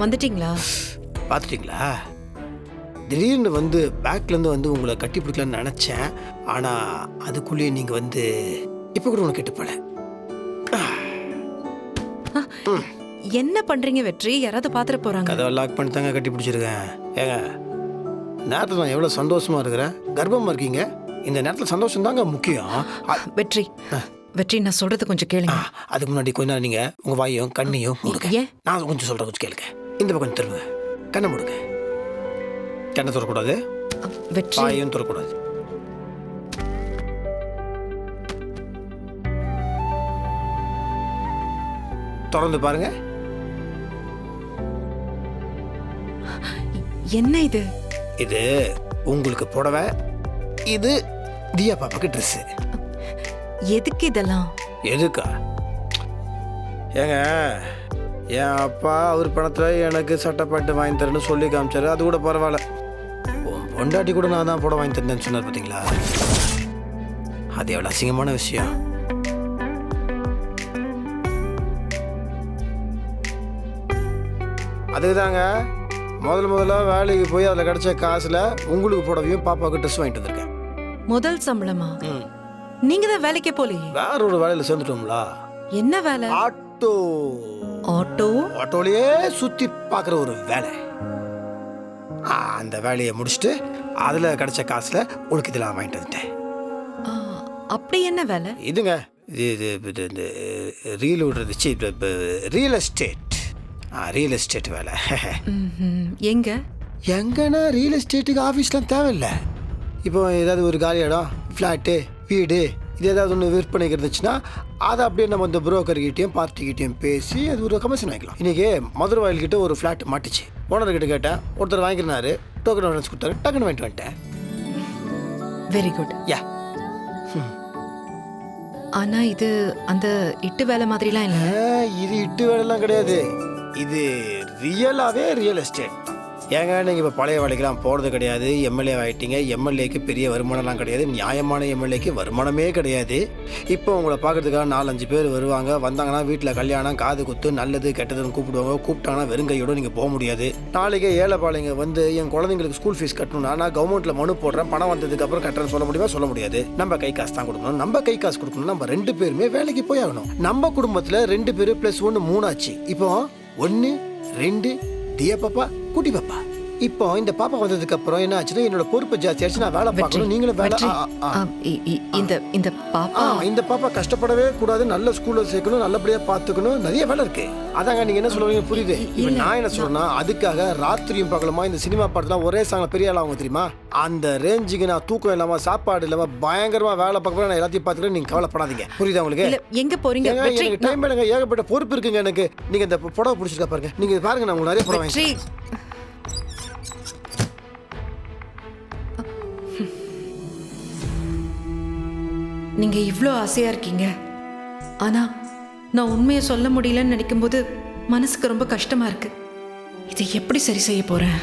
வந்துட்டீங்களா? பார்த்துட்டிங்களா? திடீர்னு வந்து பேக்லேருந்து வந்து உங்களை கட்டி பிடிக்கலான்னு நினச்சேன். ஆனால் அதுக்குள்ளேயே நீங்கள் வந்து இப்போ கூட உனக்கு கெட்டு போல. என்ன பண்றீங்க வெற்றி? யாராவது பாத்துற போறாங்க. கதவை லாக் பண்ணி தாங்க கட்டி பிடிச்சிருக்கேன். ஏங்க நேரத்தில் நான் எவ்வளோ சந்தோஷமாக இருக்கிறேன். கர்ப்பமாக இருக்கீங்க. இந்த நேரத்தில் சந்தோஷம் தாங்க முக்கியம். வெற்றி வெற்றி, நான் சொல்றது கொஞ்சம் கேளுங்க. அதுக்கு முன்னாடி கொஞ்ச நேரம் நீங்கள் உங்கள் வாயும் கண்ணையும் மூடுங்க. ஏன்? நான் கொஞ்சம் சொல்கிறேன், கொஞ்சம் கேளுங்க. இந்த பக்கம் திரும்புங்க, கண்ணை மூடுங்க. கண்ணை திறக்கூடாது, வெற்றி. வாயும் திறக்கூடாது. திறந்து பாருங்க. என்ன இது? இது உங்களுக்கு புடவை, இது தியா பாப்பாக்கு ட்ரெஸ்ஸு. எதுக்கு இதெல்லாம்? எதுக்கா? ஏங்க என் அப்பா அவர் பணத்தில் எனக்கு சட்டை பேண்ட் வாங்கி தரேன்னு சொல்லி காமிச்சாரு. அது கூட பரவாயில்ல. பொண்டாட்டி கூட நான் தான் புடவை வாங்கி தரேன்னு சொன்னார் பார்த்தீங்களா? அது எவ்வளோ அசிங்கமான விஷயம். அதுக்கு தாங்க முதல்ல வேலைக்கு போய் அதில் கிடைச்ச காசில் உங்களுக்கு புடவையும் பாப்பாவுக்கு ட்ரெஸ் வாங்கிட்டு வந்திருக்கேன். முதல் சம்பளமா? நீங்க தான் வேலைக்கே போலையே. வேற ஒரு வேலையில் சேர்ந்துட்டோம்ல. என்ன வேலை? ஆட்டோ. ஆட்டோலயே சுற்றி பார்க்குற ஒரு வேலை. அந்த வேலையை முடிச்சுட்டு அதில் கிடைச்ச காசில் உங்களுக்கு இதெல்லாம் வாங்கிட்டு வந்துட்டேன். அப்படி என்ன வேலை? இதுங்க இது இந்த ரீல் விடுறது, ரியல் எஸ்டேட். ரியல் எஸ்டேட் வேலை. எங்கன்னா ரியல் எஸ்டேட்டுக்கு ஆஃபீஸ்லாம் தேவையில்லை. இப்போ ஏதாவது ஒரு காலி இடம், ஃப்ளாட்டு, வீடு, இது ஏதாவது ஒன்று விற்பனைக்கு இருந்துச்சுன்னா அதை அப்படியே நம்ம இந்த புரோக்கர்கிட்டையும் பார்ட்டிக்கிட்டையும் பேசி அது ஒரு கமிஷன் வாங்கிக்கலாம். இன்றைக்கி மதுரை வாயில்கிட்ட ஒரு ஃப்ளாட் மாட்டுச்சு. ஓனர்கிட்ட கேட்டேன், ஒருத்தர் வாங்கினாரு, டோக்கன் அட்வான்ஸ் கொடுத்தாரு, டக்குன்னு வாங்கிட்டு வந்துட்டேன். Very good. யா. ஆனா இது அந்த இட்டு வேலை மாதிரிலாம் இல்லை. இது இட்டு வேலைலாம் கிடையாது. இது ரியலாகவே ரியல் எஸ்டேட். ஏங்க நீங்கள் இப்போ பழைய வேலைக்கெல்லாம் போகிறது கிடையாது. எம்எல்ஏ ஆகிட்டீங்க. எம்எல்ஏக்கு பெரிய வருமானம்லாம் கிடையாது. நியாயமான எம்எல்ஏக்கு வருமானமே கிடையாது. இப்போ உங்களை பார்க்கறதுக்காக 4-5 பேர் வருவாங்க. வந்தாங்கன்னா வீட்டில் கல்யாணம், காது குத்து, நல்லது கெட்டதுன்னு கூப்பிடுவாங்க. கூப்பிட்டாங்கன்னா வெறுங்கையோடு நீங்கள் போக முடியாது. நாளைக்கு ஏழைப்பாளைங்க வந்து என் குழந்தைங்களுக்கு ஸ்கூல் ஃபீஸ் கட்டணும்னா நான் கவர்மெண்ட்டில் மனு போடுறேன், பணம் வந்ததுக்கப்புறம் கட்டுறேன்னு சொல்ல முடியுமா? சொல்ல முடியாது. நம்ம கை காசு தான் கொடுக்கணும். நம்ம கை காசு கொடுக்கணும். நம்ம 2 பேருமே வேலைக்கு போய் ஆகணும். நம்ம குடும்பத்தில் 2 பேர் +1 3 ஆச்சு. இப்போ 1 2 தியா பாப்பா, குட்டி பாப்பா. இப்போ இந்த பாப்பா வந்ததுக்கு அப்புறம் என்ன ஆச்சுன்னா என்னோட பொறுப்பு ஜாஸ்தி ஆச்சு. நான் வேலை பார்க்கணும், நீங்களும் வேலை. இந்த பாப்பா கஷ்டப்படவே கூடாது. நல்ல ஸ்கூல்ல சேர்க்கணும், நல்லபடியா பார்த்துக்கணும், நிறைய வேலை இருக்கு. அதாங்க நீங்க என்ன சொல்றீங்க புரியுது. இப்போ நான் என்ன சொல்றேன்னா அதுக்காக ராத்திரியும் பகலுமா இந்த சினிமா பாட்டுலாம் ஒரே சாங்ல பெரிய ஆளாக தெரியுமா? அந்த ரேஞ்சுக்கு நான் தூக்கம் இல்லாம, சாப்பாடு இல்லாம பயங்கரமா வேலை பார்க்க நான் எல்லாத்தையும் பார்த்துக்கிறேன். நீங்க கவலைப்படாதீங்க. புரியுதா உங்களுக்கு? எங்க போறீங்க? எனக்கு டைம் எடுங்க, ஏகப்பட்ட பொறுப்பு இருக்குங்க எனக்கு. நீங்க இந்த புடவை பிடிச்சிருக்கா பாருங்க. நீங்க பாருங்க, நான் உங்களுக்கு நிறைய புடவை வாங்கி. நீங்க இவ்ளோ ஆசையா இருக்கீங்க. ஆனா நான் உண்மையை சொல்ல முடியலன்னு நினைக்கும் போது மனசுக்கு ரொம்ப கஷ்டமா இருக்கு. இதை எப்படி சரி செய்ய போறேன்?